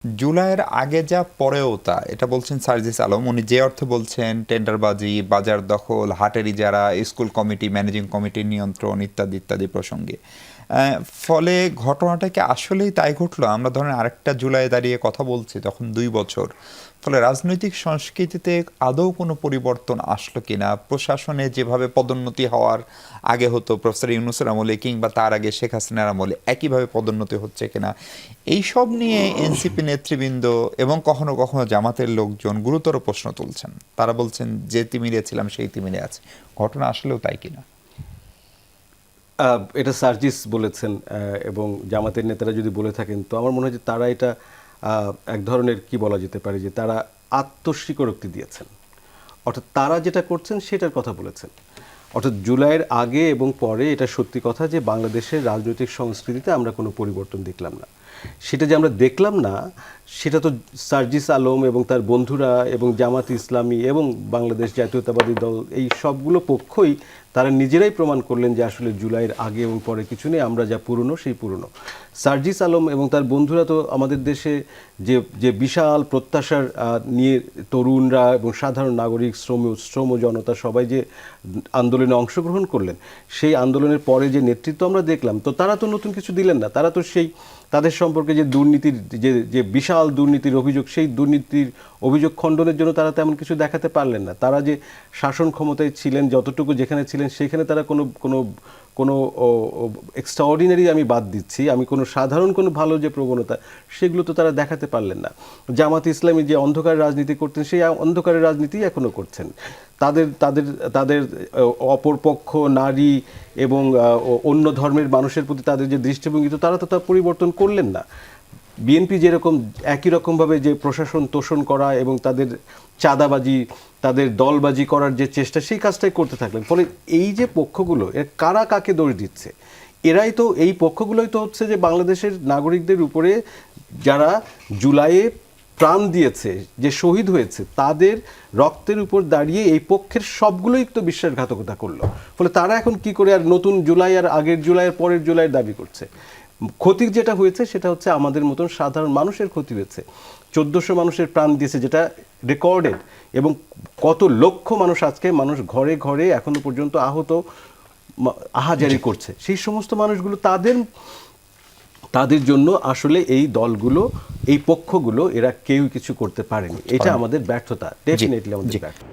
জুলাইয়ের আগে যা পরেও তা, এটা বলছেন সার্জিস আলম। উনি যে অর্থে বলছেন টেন্ডারবাজি, বাজার দখল, হাটের ইজারা, স্কুল কমিটি, ম্যানেজিং কমিটির নিয়ন্ত্রণ ইত্যাদি ইত্যাদি প্রসঙ্গে। ফলে ঘটনাটা কি আসলেই তাই ঘটলো? আমরা ধরেন আরেকটা জুলাই দাঁড়িয়ে কথা বলছি, তখন 2 বছর। ফলে রাজনৈতিক সংস্কৃতিতে আদৌ কোনো পরিবর্তন আসলো কিনা, প্রশাসনে যেভাবে পদোন্নতি হওয়ার আগে হতো প্রফেসর ইউনূসের আমলে কিংবা তার আগে শেখ হাসিনার আমলে একইভাবে পদোন্নতি হচ্ছে কিনা, এইসব নিয়ে এনসিপি নেতৃবৃন্দ এবং কখনো কখনো জামাতের লোকজন গুরুতর প্রশ্ন তুলছেন। তারা বলছেন যে তিমিরে ছিলাম সেই তিমিরে আছে। ঘটনা আসলেও তাই কিনা? এটা সার্জিস বলেছেন, এবং জামাতের নেতারা যদি বলে থাকেন তো আমার মনে হয় যে তারা এটা এক ধরনের কি বলা যেতে পারে যে তারা আত্মস্বীকারোক্তি দিয়েছেন। অর্থাৎ তারা যেটা করছেন সেটার কথা বলেছেন। অর্থাৎ জুলাইয়ের আগে এবং পরে এটা সত্যি কথা যে বাংলাদেশের রাজনৈতিক সংস্কৃতিতে আমরা কোনো পরিবর্তন দেখলাম না। সেটা যে আমরা দেখলাম না সেটা তো সার্জিস আলম এবং তার বন্ধুরা এবং জামাত ইসলামী এবং বাংলাদেশ জাতীয়তাবাদী দল এই সবগুলো পক্ষই তারা নিজেরাই প্রমাণ করলেন যে আসলে জুলাইয়ের আগে এবং পরে কিছু নেই, আমরা যা পুরনো সেই পুরনো। সার্জিস আলম এবং তার বন্ধুরা তো আমাদের দেশে যে যে বিশাল প্রত্যাশার নিয়ে তরুণরা এবং সাধারণ নাগরিক শ্রম জনতা সবাই যে আন্দোলনে অংশগ্রহণ করলেন, সেই আন্দোলনের পরে যে নেতৃত্ব আমরা দেখলাম, তো তারা তো নতুন কিছু দিলেন না। তারা তো সেই তাদের সম্পর্কে যে দুর্নীতির যে বিশাল দুর্নীতির অভিযোগ, সেই দুর্নীতির অভিযোগ খণ্ডনের জন্য তারা তেমন কিছু দেখাতে পারলেন না। তারা যে শাসন ক্ষমতায় ছিলেন, যতটুকু যেখানে ছিলেন সেখানে তারা কোনো কোনো কোনো এক্সট্রাঅর্ডিনারি আমি বাদ দিচ্ছি, আমি কোনো সাধারণ কোনো ভালো যে প্রবণতা সেগুলো তো তারা দেখাতে পারলেন না। জামাত ইসলামী যে অন্ধকার রাজনীতি করতেন সেই অন্ধকারের রাজনীতি এখনও করছেন। তাদের তাদের তাদের অপরপক্ষ নারী এবং অন্য ধর্মের মানুষের প্রতি তাদের যে দৃষ্টিভঙ্গি, তো তারা তো তা পরিবর্তন করলেন না। বিএনপি যেরকম একই রকমভাবে যে প্রশাসন তোষণ করা এবং তাদের চাঁদাবাজি, তাদের দলবাজি করার যে চেষ্টা, সেই কাজটাই করতে থাকলেন। ফলে এই যে পক্ষগুলো, এর কারা কাকে দোষ দিচ্ছে? এরাই তো, এই পক্ষগুলোই তো হচ্ছে যে বাংলাদেশের নাগরিকদের উপরে যারা জুলাইয়ে প্রাণ দিয়েছে, যে শহীদ হয়েছে, তাদের রক্তের উপর দাঁড়িয়ে এই পক্ষের সবগুলোই তো বিশ্বাসঘাতকতা করলো। ফলে তারা এখন কি করে আর নতুন জুলাই আর আগের জুলাইয়ের পরের জুলাইয়ের দাবি করছে? ক্ষতি যেটা হয়েছে সেটা হচ্ছে আমাদের মতন সাধারণ মানুষের ক্ষতি হয়েছে। 1400 মানুষের প্রাণ দিয়েছে, যেটা রেকর্ডেড, এবং কত লক্ষ মানুষ আজকে মানুষ ঘরে ঘরে এখনো পর্যন্ত আহত, আহাজারি করছে। সেই সমস্ত মানুষগুলো তাদের জন্য আসলে এই দলগুলো, এই পক্ষগুলো, এরা কেউ কিছু করতে পারেনি। এটা আমাদের ব্যর্থতা, ডেফিনেটলি আমাদের ব্যর্থতা।